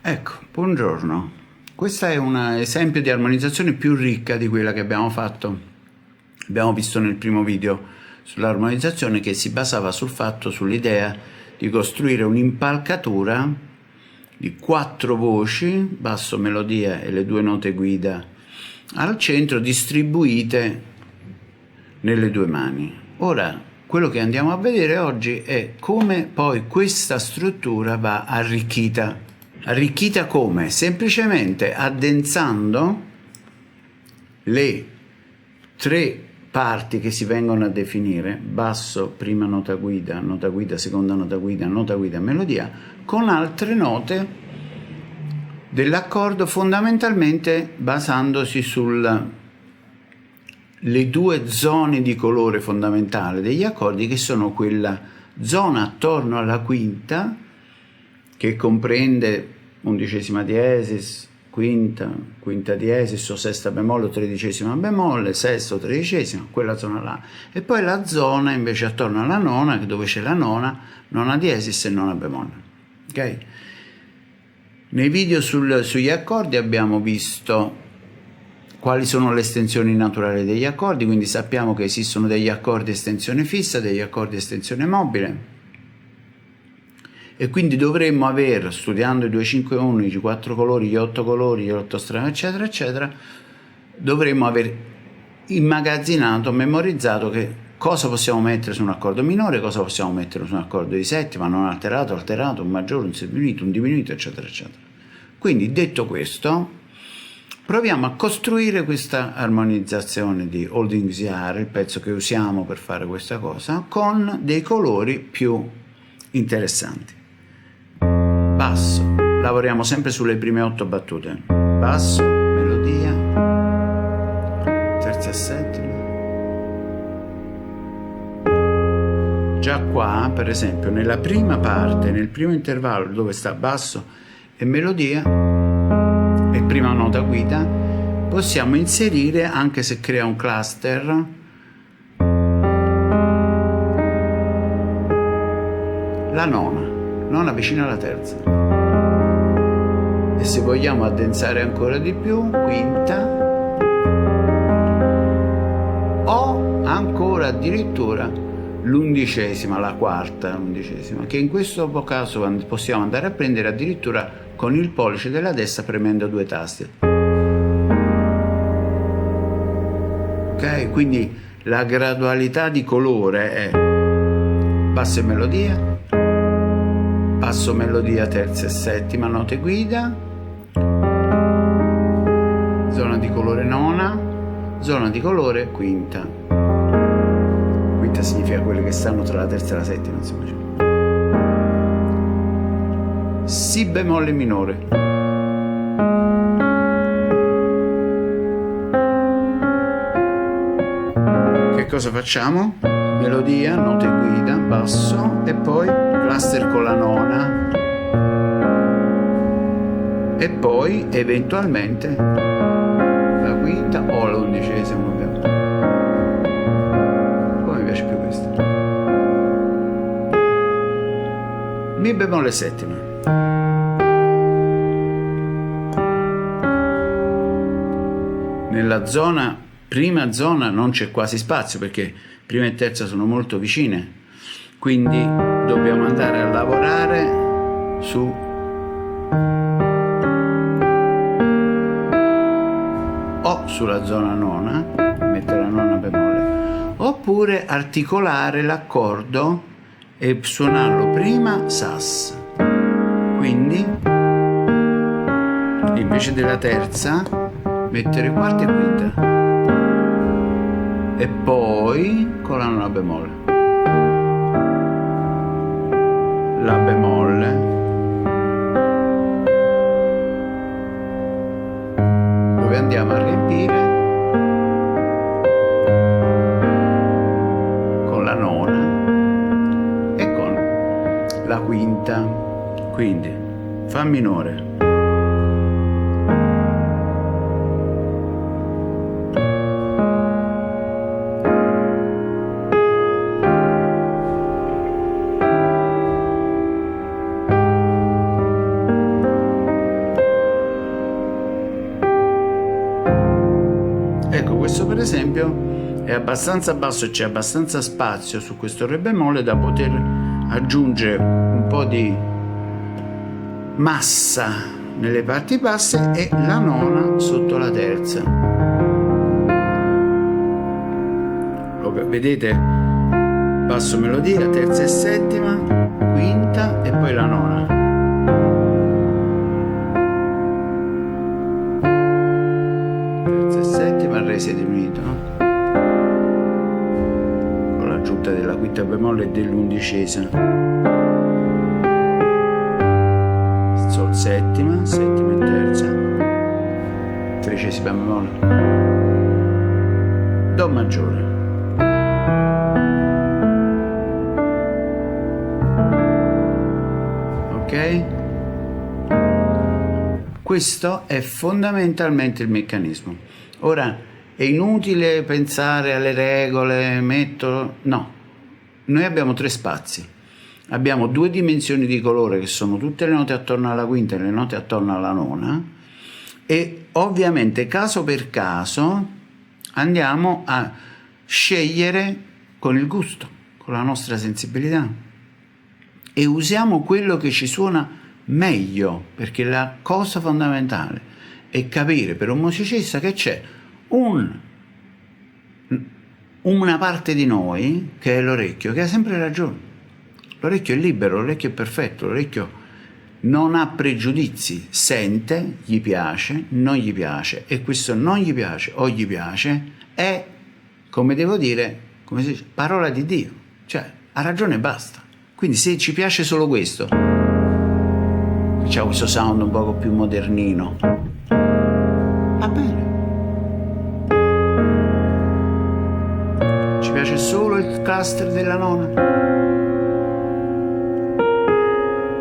Ecco, buongiorno. Questo è un esempio di armonizzazione più ricca di quella che abbiamo fatto. Abbiamo visto nel primo video sull'armonizzazione che si basava sull'idea di costruire un'impalcatura di 4 voci, basso, melodia e le 2 note guida al centro, distribuite nelle 2 mani. Ora, quello che andiamo a vedere oggi è come poi questa struttura va arricchita. Arricchita come? Semplicemente addensando le 3 parti che si vengono a definire, basso, prima nota guida, seconda nota guida, melodia, con altre note dell'accordo, fondamentalmente basandosi sulle 2 zone di colore fondamentale degli accordi, che sono quella zona attorno alla quinta, che comprende undicesima diesis, quinta diesis o sesta bemolle o tredicesima bemolle, sesto, tredicesima, quella zona là, e poi la zona invece attorno alla nona, dove c'è la nona diesis e nona bemolle. Ok? Nei video sugli accordi abbiamo visto quali sono le estensioni naturali degli accordi, quindi sappiamo che esistono degli accordi estensione fissa, degli accordi estensione mobile, e quindi dovremmo aver, studiando i 2 5 unici, i 4 colori, gli 8 colori, gli 8 strati, eccetera eccetera, dovremmo aver immagazzinato, memorizzato che cosa possiamo mettere su un accordo minore, cosa possiamo mettere su un accordo di settima, non alterato, alterato, un maggiore, un diminuito, eccetera eccetera. Quindi, detto questo, proviamo a costruire questa armonizzazione di Holding-Jaar, il pezzo che usiamo per fare questa cosa, con dei colori più interessanti. Basso, lavoriamo sempre sulle prime 8 battute. Basso, melodia, terza e settima. Già qua, per esempio, nella prima parte, nel primo intervallo dove sta basso e melodia e prima nota guida, possiamo inserire, anche se crea un cluster, la nona vicino alla terza, e se vogliamo addensare ancora di più, quinta, o ancora addirittura l'undicesima, la quarta undicesima, che in questo caso possiamo andare a prendere addirittura con il pollice della destra premendo 2 tasti. Ok, quindi la gradualità di colore è basso e melodia, basso, melodia, terza e settima, note guida, zona di colore nona, zona di colore quinta. Quinta significa quelle che stanno tra la terza e la settima, insomma. Si bemolle minore. Che cosa facciamo? Melodia, note guida, basso, e poi cluster con la nona, e poi eventualmente la quinta o l'undicesima. Come mi piace più questa. Mi bemolle settima. Nella prima zona non c'è quasi spazio, perché prima e terza sono molto vicine, quindi dobbiamo andare a lavorare su o sulla zona nona, mettere la nona bemolle, oppure articolare l'accordo e suonarlo prima Sas, quindi invece della terza mettere quarta e quinta, e poi con la nona bemolle, la bemolle, dove andiamo a riempire con la nona e con la quinta, quindi fa minore, diminuito è abbastanza basso e c'è abbastanza spazio su questo re bemolle da poter aggiungere un po' di massa nelle parti basse e la nona sotto la terza. Vedete, basso melodia, terza e settima, quinta e poi la nona. Terza e settima, re si è diminuito, no? Con l'aggiunta della quinta bemolle e dell'undicesima. Sol settima, settima e terza, tredicesima bemolle, do maggiore. Ok? Questo è fondamentalmente il meccanismo. Ora, è inutile pensare alle regole, no. Noi abbiamo 3 spazi. Abbiamo 2 dimensioni di colore che sono tutte le note attorno alla quinta e le note attorno alla nona, e ovviamente caso per caso andiamo a scegliere con il gusto, con la nostra sensibilità, e usiamo quello che ci suona meglio, perché la cosa fondamentale è capire per un musicista che c'è una parte di noi, che è l'orecchio, che ha sempre ragione. L'orecchio è libero, l'orecchio è perfetto, l'orecchio non ha pregiudizi, sente, gli piace, non gli piace, e questo non gli piace o gli piace è, come devo dire, come si dice, parola di Dio, cioè ha ragione e basta. Quindi se ci piace solo questo, c'ha questo sound un poco più modernino, va bene. Ci piace solo il cluster della nona,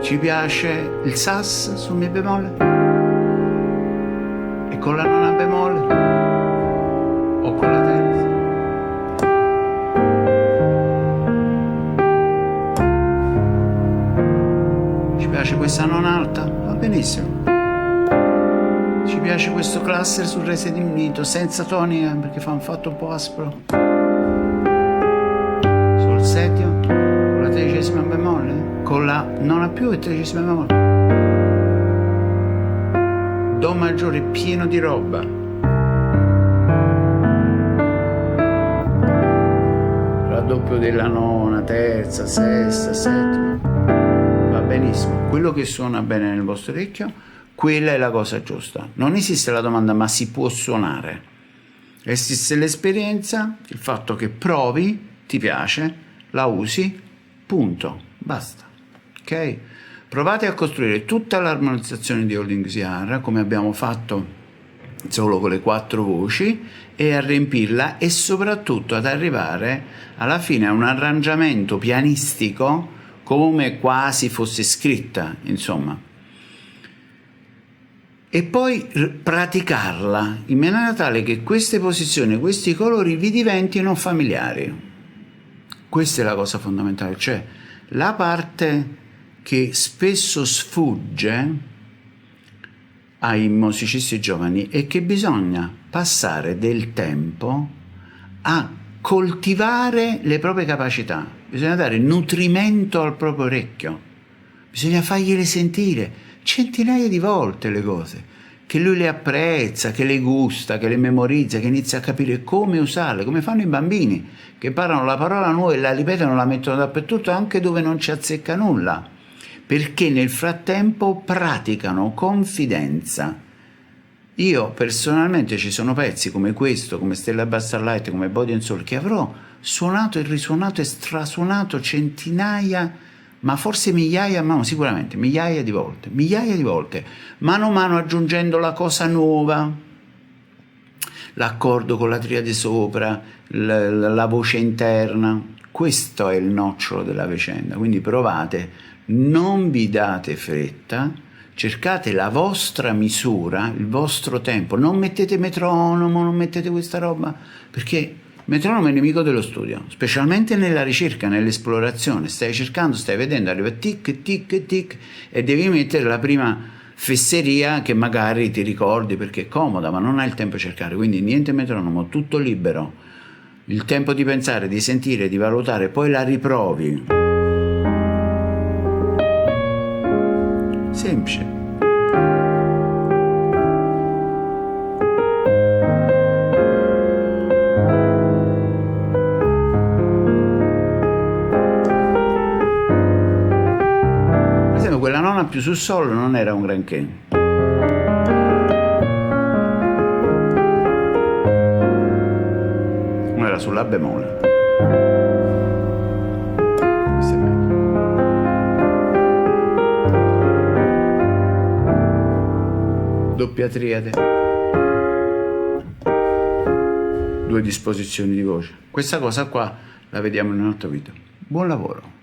ci piace il sas sul mi bemolle e con la nona bemolle o con la terza. Ci piace questa nona alta? Va benissimo. Ci piace questo cluster sul re diminuito senza tonica perché fa un fatto un po' aspro. Sol settimo con la tredicesima bemolle, con la nona più e tredicesima bemolle, do maggiore pieno di roba, raddoppio della nona, terza, sesta, settima, va benissimo. Quello che suona bene nel vostro orecchio, quella è la cosa giusta. Non esiste la domanda ma si può suonare, esiste l'esperienza, il fatto che provi, ti piace, la usi, punto, basta. Ok? Provate a costruire tutta l'armonizzazione di Holding ZR come abbiamo fatto solo con le 4 voci e a riempirla, e soprattutto ad arrivare alla fine a un arrangiamento pianistico come quasi fosse scritta, insomma, e poi praticarla in maniera tale che queste posizioni, questi colori vi diventino familiari. Questa è la cosa fondamentale, cioè la parte che spesso sfugge ai musicisti giovani è che bisogna passare del tempo a coltivare le proprie capacità, bisogna dare nutrimento al proprio orecchio, bisogna fargliele sentire centinaia di volte le cose, che lui le apprezza, che le gusta, che le memorizza, che inizia a capire come usarle, come fanno i bambini che parlano la parola nuova e la ripetono, la mettono dappertutto anche dove non ci azzecca nulla, perché nel frattempo praticano confidenza. Io personalmente ci sono pezzi come questo, come Stella by Starlight, come Body and Soul, che avrò suonato e risuonato e strasuonato centinaia, ma forse migliaia, ma sicuramente migliaia di volte, mano a mano aggiungendo la cosa nuova, l'accordo con la triade sopra, la voce interna. Questo è il nocciolo della vicenda, quindi provate, non vi date fretta, cercate la vostra misura, il vostro tempo, non mettete metronomo, non mettete questa roba, perché il metronomo è il nemico dello studio, specialmente nella ricerca, nell'esplorazione. Stai cercando, stai vedendo, arriva tic tic tic e devi mettere la prima fesseria che magari ti ricordi perché è comoda, ma non hai il tempo di cercare, quindi niente metronomo, tutto libero. il tempo di pensare, di sentire, di valutare, poi la riprovi. Semplice. Quella nona più sul sol non era un granché. Non era sulla bemolle. Questo è meglio. Doppia triade. 2 disposizioni di voce. Questa cosa qua la vediamo in un altro video. Buon lavoro.